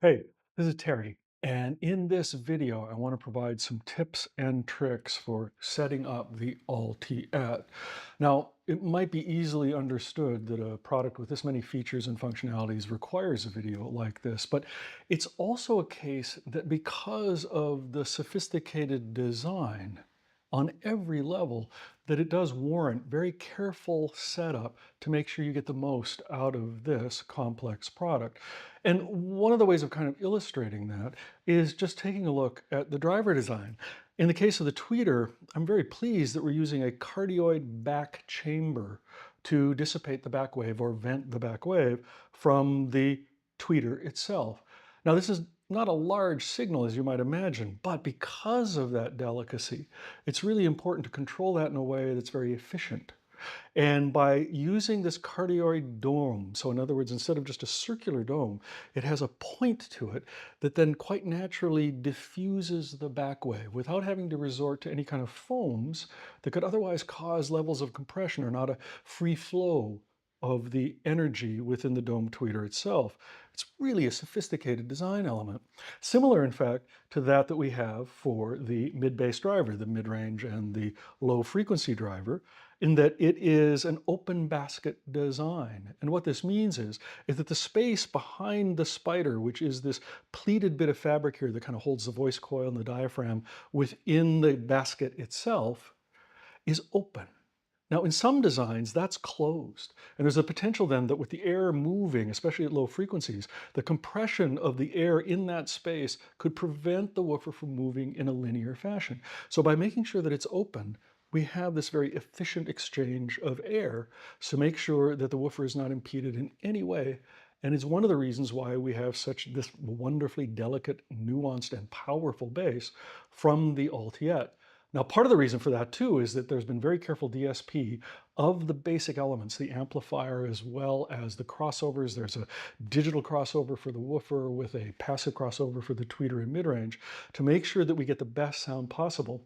Hey, this is Terry, and in this video, I want to provide some tips and tricks for setting up the Allt-i-Ett. Now, it might be easily understood that a product with this many features and functionalities requires a video like this, but it's also a case that because of the sophisticated design on every level, that it does warrant very careful setup to make sure you get the most out of this complex product. And one of the ways of kind of illustrating that is just taking a look at the driver design. In the case of the tweeter, I'm very pleased that we're using a cardioid back chamber to dissipate the back wave or vent the back wave from the tweeter itself. Now, this is not a large signal, as you might imagine, but because of that delicacy, it's really important to control that in a way that's very efficient. And by using this cardioid dome, so in other words, instead of just a circular dome, it has a point to it that then quite naturally diffuses the back wave without having to resort to any kind of foams that could otherwise cause levels of compression or not a free flow of the energy within the dome tweeter itself. It's really a sophisticated design element. Similar, in fact, to that we have for the mid-bass driver, the mid-range and the low-frequency driver, in that it is an open basket design. And what this means is that the space behind the spider, which is this pleated bit of fabric here that kind of holds the voice coil and the diaphragm within the basket itself, is open. Now, in some designs, that's closed. And there's a potential then that with the air moving, especially at low frequencies, the compression of the air in that space could prevent the woofer from moving in a linear fashion. So by making sure that it's open, we have this very efficient exchange of air to make sure that the woofer is not impeded in any way. And it's one of the reasons why we have this wonderfully delicate, nuanced, and powerful bass from the Allt-i-Ett. Now, part of the reason for that too is that there's been very careful DSP of the basic elements, the amplifier as well as the crossovers. There's a digital crossover for the woofer with a passive crossover for the tweeter and mid-range to make sure that we get the best sound possible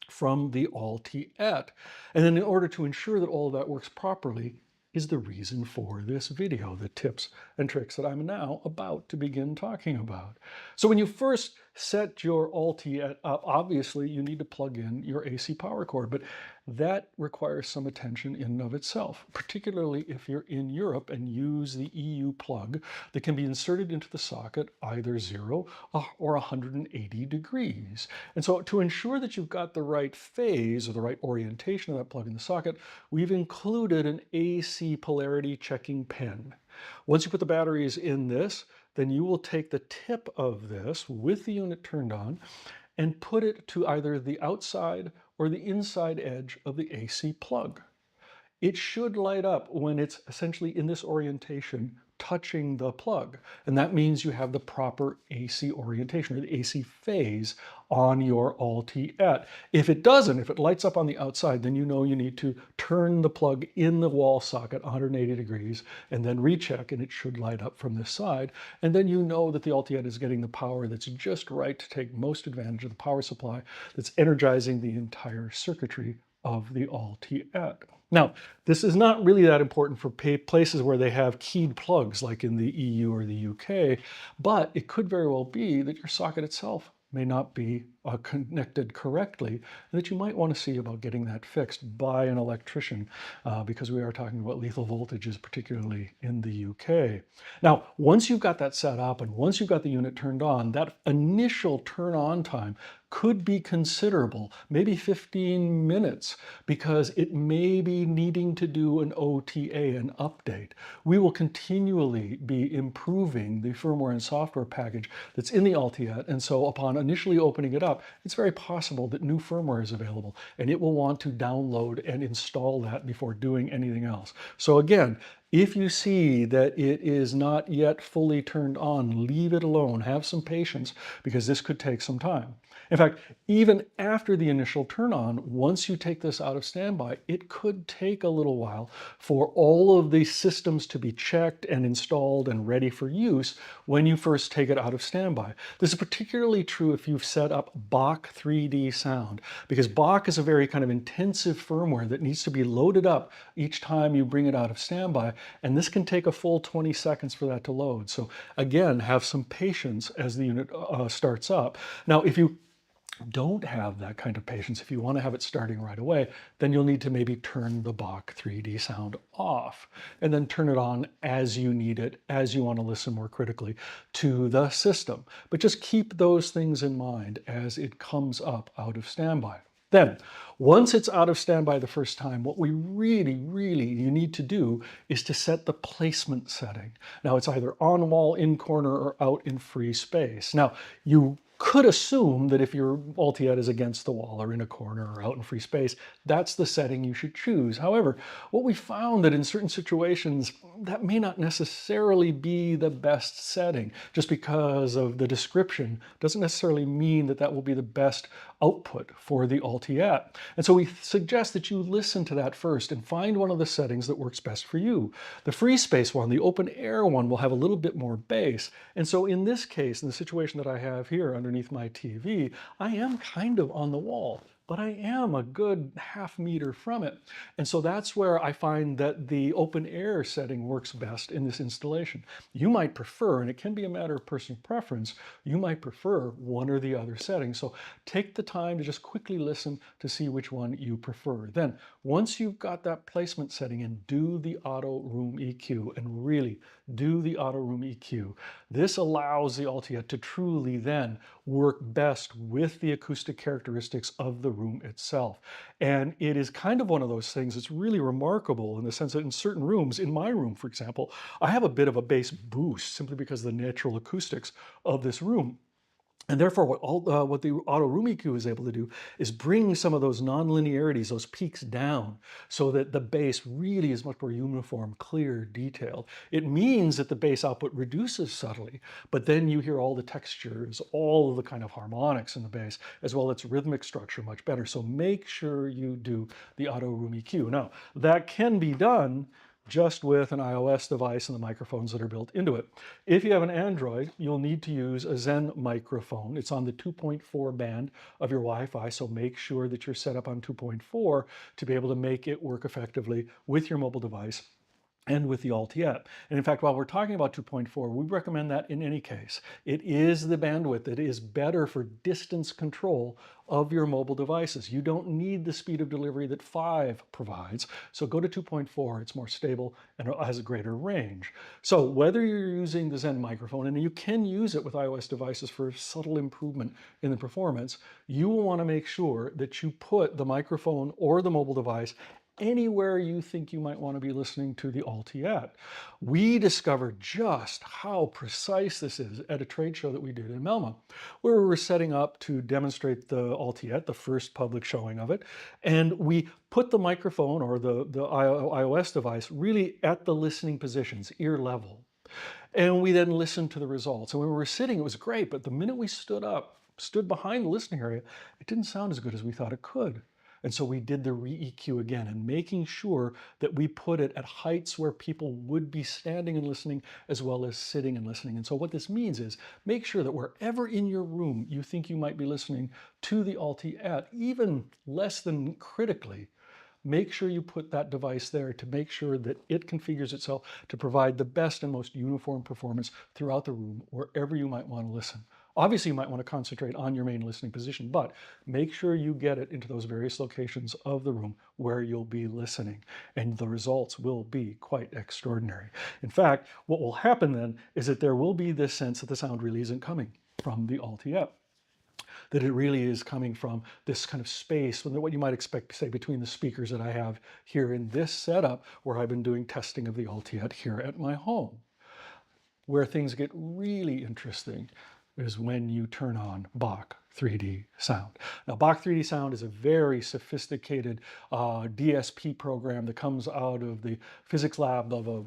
from the Allt-i-Ett. And then in order to ensure that all of that works properly is the reason for this video, the tips and tricks that I'm now about to begin talking about. So when you first set your Allt-i-Ett up, obviously you need to plug in your AC power cord, but that requires some attention in and of itself, particularly if you're in Europe and use the EU plug that can be inserted into the socket either 0 or 180 degrees. And so to ensure that you've got the right phase or the right orientation of that plug in the socket, we've included an AC polarity checking pin. Once you put the batteries in this, then you will take the tip of this with the unit turned on and put it to either the outside or the inside edge of the AC plug. It should light up when it's essentially in this orientation touching the plug. And that means you have the proper AC orientation or the AC phase on your Allt-i-Ett. If it doesn't, if it lights up on the outside, then you know you need to turn the plug in the wall socket 180 degrees and then recheck, and it should light up from this side. And then you know that the Allt-i-Ett is getting the power that's just right to take most advantage of the power supply that's energizing the entire circuitry of the Allt-i-Ett. Now, this is not really that important for places where they have keyed plugs like in the EU or the UK, but it could very well be that your socket itself may not be connected correctly, and that you might want to see about getting that fixed by an electrician because we are talking about lethal voltages, particularly in the UK. Now, once you've got that set up and once you've got the unit turned on, that initial turn on time could be considerable, maybe 15 minutes, because it may be needing to do an OTA, an update. We will continually be improving the firmware and software package that's in the Allt-i-Ett, and so upon initially opening it up, it's very possible that new firmware is available, and it will want to download and install that before doing anything else. So again, if you see that it is not yet fully turned on, leave it alone. Have some patience because this could take some time. In fact, even after the initial turn on, once you take this out of standby, it could take a little while for all of these systems to be checked and installed and ready for use when you first take it out of standby. This is particularly true if you've set up Bacch 3D sound, because Bacch is a very kind of intensive firmware that needs to be loaded up each time you bring it out of standby and this can take a full 20 seconds for that to load. So again, have some patience as the unit starts up. Now, if you don't have that kind of patience, if you want to have it starting right away, then you'll need to maybe turn the Bach 3D sound off and then turn it on as you need it, as you want to listen more critically to the system. But just keep those things in mind as it comes up out of standby. Then, once it's out of standby the first time, what we really you need to do is to set the placement setting. Now, it's either on wall, in corner, or out in free space. Now, you could assume that if your Allt-i-Ett is against the wall or in a corner or out in free space, that's the setting you should choose. However, what we found that in certain situations, that may not necessarily be the best setting. Just because of the description doesn't necessarily mean that that will be the best output for the Allt-i-Ett. And so we suggest that you listen to that first and find one of the settings that works best for you. The free space one, the open air one, will have a little bit more bass. And so in this case, in the situation that I have here underneath my TV, I am kind of on the wall, but I am a good half meter from it. And so that's where I find that the open air setting works best in this installation. You might prefer, and it can be a matter of personal preference, you might prefer one or the other setting. So take the time to just quickly listen to see which one you prefer. Then, once you've got that placement setting in, do the auto room EQ, and really do the auto room EQ. This allows the Allt-i-Ett to truly then work best with the acoustic characteristics of the room itself. And it is kind of one of those things that's really remarkable in the sense that in certain rooms, in my room, for example, I have a bit of a bass boost simply because of the natural acoustics of this room. And therefore, what the auto room EQ is able to do is bring some of those non-linearities, those peaks down, so that the bass really is much more uniform, clear, detailed. It means that the bass output reduces subtly, but then you hear all the textures, all of the kind of harmonics in the bass, as well as its rhythmic structure much better. So make sure you do the auto room EQ. Now, that can be done just with an iOS device and the microphones that are built into it. If you have an Android, you'll need to use a Zen microphone. It's on the 2.4 band of your Wi-Fi, so make sure that you're set up on 2.4 to be able to make it work effectively with your mobile device and with the Allt-i-Ett. And in fact, while we're talking about 2.4, we recommend that in any case. It is the bandwidth that is better for distance control of your mobile devices. You don't need the speed of delivery that 5 provides, so go to 2.4, it's more stable and it has a greater range. So whether you're using the Zen microphone, and you can use it with iOS devices for subtle improvement in the performance, you will want to make sure that you put the microphone or the mobile device anywhere you think you might want to be listening to the Allt-i-Ett. We discovered just how precise this is at a trade show that we did in Melma, where we were setting up to demonstrate the Allt-i-Ett, the first public showing of it, and we put the microphone or the iOS device really at the listening positions, ear level. And we then listened to the results. And when we were sitting, it was great, but the minute we stood behind the listening area, it didn't sound as good as we thought it could. And so we did the re-EQ again, and making sure that we put it at heights where people would be standing and listening as well as sitting and listening. And so what this means is make sure that wherever in your room you think you might be listening to the Allt-i-Ett, even less than critically, make sure you put that device there to make sure that it configures itself to provide the best and most uniform performance throughout the room, wherever you might want to listen. Obviously, you might want to concentrate on your main listening position, but make sure you get it into those various locations of the room where you'll be listening, and the results will be quite extraordinary. In fact, what will happen then is that there will be this sense that the sound really isn't coming from the Allt-i-Ett, that it really is coming from this kind of space, what you might expect, say, between the speakers that I have here in this setup, where I've been doing testing of the Allt-i-Ett here at my home. Where things get really interesting is when you turn on Bach 3D sound. Now, Bach 3D sound is a very sophisticated DSP program that comes out of the physics lab of a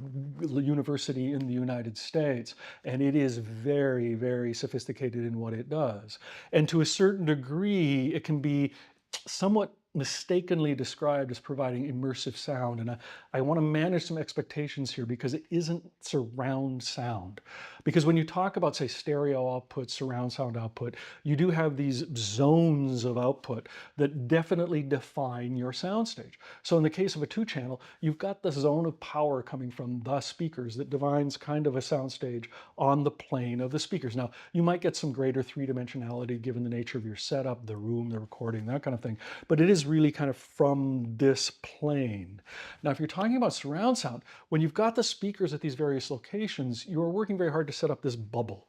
university in the United States, and it is very, very sophisticated in what it does. And to a certain degree, it can be somewhat mistakenly described as providing immersive sound. And I want to manage some expectations here because it isn't surround sound. Because when you talk about, say, stereo output, surround sound output, you do have these zones of output that definitely define your soundstage. So in the case of a 2-channel, you've got the zone of power coming from the speakers that defines kind of a soundstage on the plane of the speakers. Now, you might get some greater 3-dimensionality given the nature of your setup, the room, the recording, that kind of thing, but it is really kind of from this plane. Now, if you're talking about surround sound, when you've got the speakers at these various locations, you're working very hard to set up this bubble.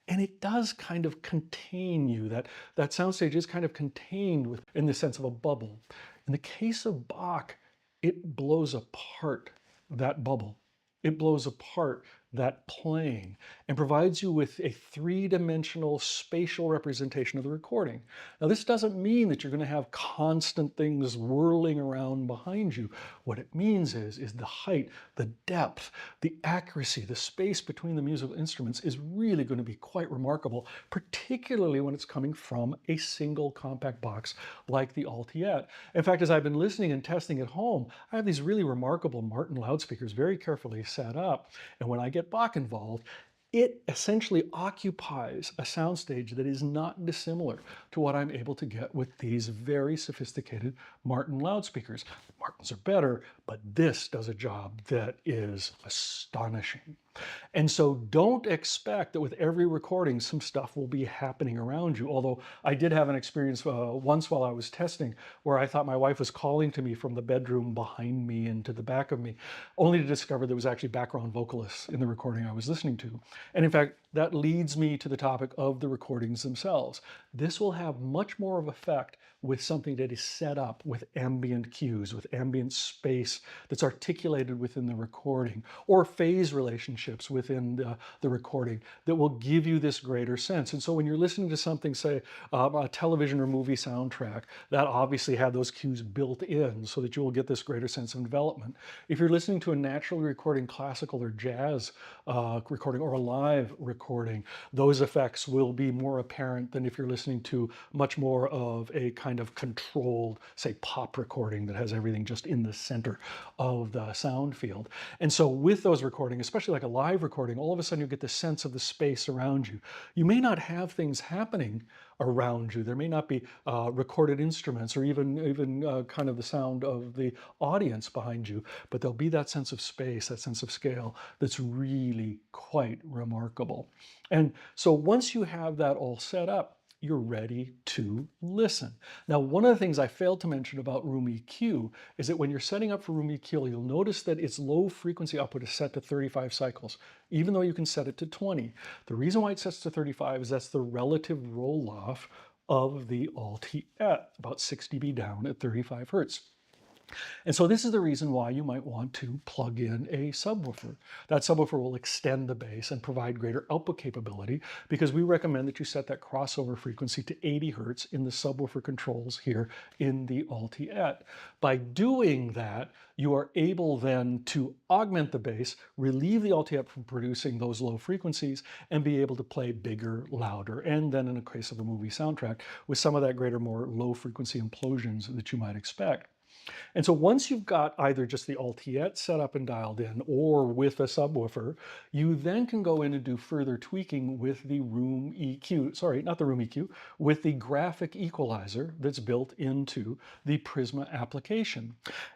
And it does kind of contain you. That soundstage is kind of contained in the sense of a bubble. In the case of Bach, it blows apart that bubble. It blows apart that plane and provides you with a 3-dimensional spatial representation of the recording. Now, this doesn't mean that you're going to have constant things whirling around behind you. What it means is the height, the depth, the accuracy, the space between the musical instruments is really going to be quite remarkable, particularly when it's coming from a single compact box like the Allt-i-Ett. In fact, as I've been listening and testing at home, I have these really remarkable Martin loudspeakers very carefully set up. And when I get Bach involved, it essentially occupies a soundstage that is not dissimilar to what I'm able to get with these very sophisticated Martin loudspeakers. Martins are better, but this does a job that is astonishing. And so don't expect that with every recording some stuff will be happening around you. Although I did have an experience once while I was testing where I thought my wife was calling to me from the bedroom behind me and to the back of me, only to discover there was actually background vocalists in the recording I was listening to. And in fact, that leads me to the topic of the recordings themselves. This will have much more of effect with something that is set up with ambient cues, with ambient space that's articulated within the recording, or phase relationships within the recording that will give you this greater sense. And so when you're listening to something, say, a television or movie soundtrack, that obviously had those cues built in so that you will get this greater sense of envelopment. If you're listening to a naturally recording classical or jazz recording or a live recording, those effects will be more apparent than if you're listening to much more of a kind of controlled, say, pop recording that has everything just in the center of the sound field. And so with those recordings, especially like a live recording, all of a sudden you get the sense of the space around you. You may not have things happening around you. There may not be recorded instruments or even kind of the sound of the audience behind you, but there'll be that sense of space, that sense of scale that's really quite remarkable. And so once you have that all set up, you're ready to listen. Now, one of the things I failed to mention about Room EQ is that when you're setting up for Room EQ, you'll notice that its low frequency output is set to 35 cycles, even though you can set it to 20. The reason why it sets to 35 is that's the relative roll-off of the Allt-i-Ett, about 6 dB down at 35 Hertz. And so this is the reason why you might want to plug in a subwoofer. That subwoofer will extend the bass and provide greater output capability because we recommend that you set that crossover frequency to 80 Hertz in the subwoofer controls here in the Allt-i-Ett. By doing that, you are able then to augment the bass, relieve the Allt-i-Ett from producing those low frequencies, and be able to play bigger, louder, and then in the case of a movie soundtrack, with some of that greater, more low frequency implosions that you might expect. And so once you've got either just the Allt-i-Ett set up and dialed in or with a subwoofer, you then can go in and do further tweaking with the Room EQ, sorry, not the Room EQ, with the graphic equalizer that's built into the Prisma application.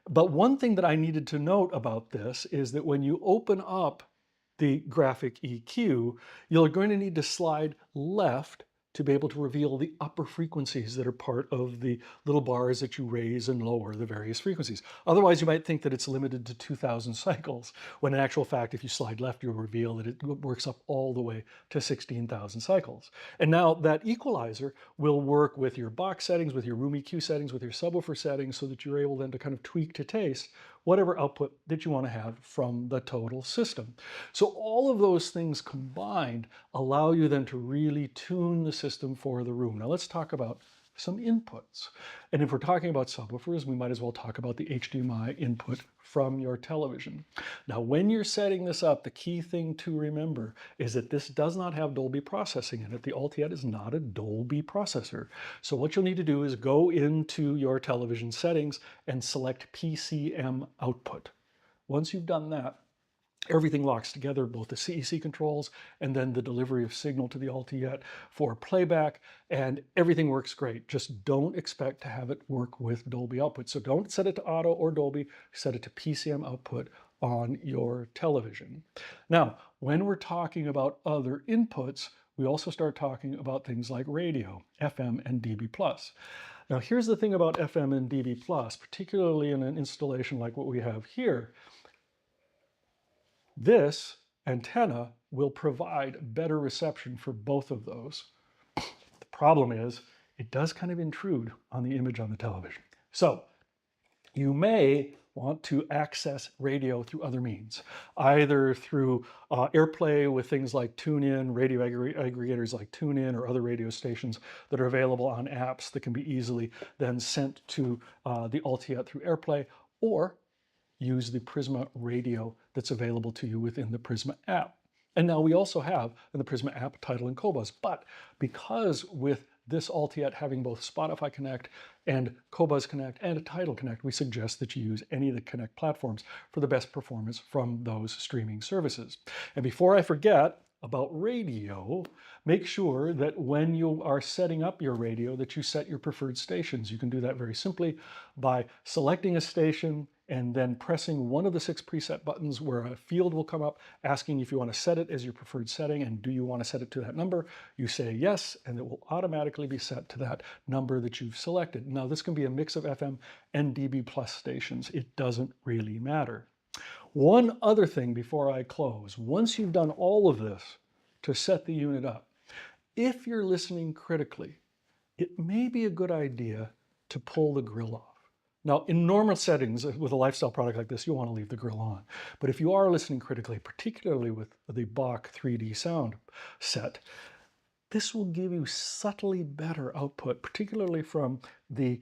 But one thing that I needed to note about this is that when you open up the graphic EQ, you're going to need to slide left to be able to reveal the upper frequencies that are part of the little bars that you raise and lower the various frequencies. Otherwise, you might think that it's limited to 2,000 cycles, when in actual fact, if you slide left, you'll reveal that it works up all the way to 16,000 cycles. And now that equalizer will work with your box settings, with your Room EQ settings, with your subwoofer settings, so that you're able then to kind of tweak to taste whatever output that you want to have from the total system. So all of those things combined allow you then to really tune the system for the room. Now let's talk about some inputs. And if we're talking about subwoofers, we might as well talk about the HDMI input from your television. Now, when you're setting this up, the key thing to remember is that this does not have Dolby processing in it. The Allt-i-Ett is not a Dolby processor. So what you'll need to do is go into your television settings and select PCM output. Once you've done that, everything locks together, both the CEC controls and then the delivery of signal to the Allt-i-Ett for playback, and everything works great. Just don't expect to have it work with Dolby output. So don't set it to auto or Dolby, set it to PCM output on your television. Now, when we're talking about other inputs, we also start talking about things like radio, FM and DB+. Now, here's the thing about FM and DB+, particularly in an installation like what we have here. This antenna will provide better reception for both of those. The problem is it does kind of intrude on the image on the television. So you may want to access radio through other means, either through AirPlay with things like TuneIn, radio aggregators like TuneIn, or other radio stations that are available on apps that can be easily then sent to the Allt-i-Ett through AirPlay, or use the Prisma radio that's available to you within the Prisma app. And now we also have in the Prisma app title and Qobuz, but because with this Allt-i-Ett having both Spotify Connect and Qobuz Connect and a Title Connect, we suggest that you use any of the Connect platforms for the best performance from those streaming services. And before I forget about radio, make sure that when you are setting up your radio that you set your preferred stations. You can do that very simply by selecting a station and then pressing one of the 6 preset buttons where a field will come up asking if you want to set it as your preferred setting and do you want to set it to that number. You say yes, and it will automatically be set to that number that you've selected. Now, this can be a mix of FM and DB+ stations. It doesn't really matter. One other thing before I close, once you've done all of this to set the unit up, if you're listening critically, it may be a good idea to pull the grill off. Now, in normal settings with a lifestyle product like this, you'll want to leave the grill on. But if you are listening critically, particularly with the Bacch 3D sound set, this will give you subtly better output, particularly from the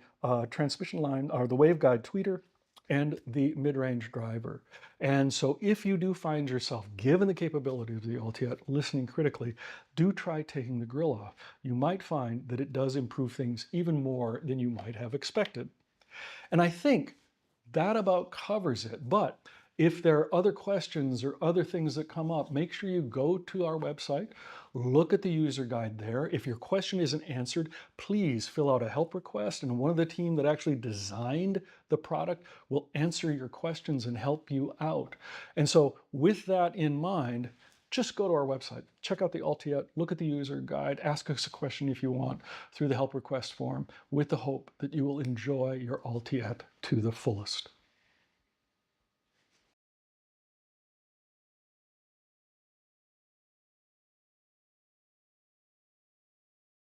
transmission line or the waveguide tweeter and the mid-range driver. And so if you do find yourself, given the capability of the Allt-i-Ett, listening critically, do try taking the grill off. You might find that it does improve things even more than you might have expected. And I think that about covers it. But if there are other questions or other things that come up, make sure you go to our website, look at the user guide there. If your question isn't answered, please fill out a help request, and one of the team that actually designed the product will answer your questions and help you out. And so with that in mind, just go to our website, check out the Allt-i-Ett, look at the user guide, ask us a question if you want through the help request form, with the hope that you will enjoy your Allt-i-Ett to the fullest.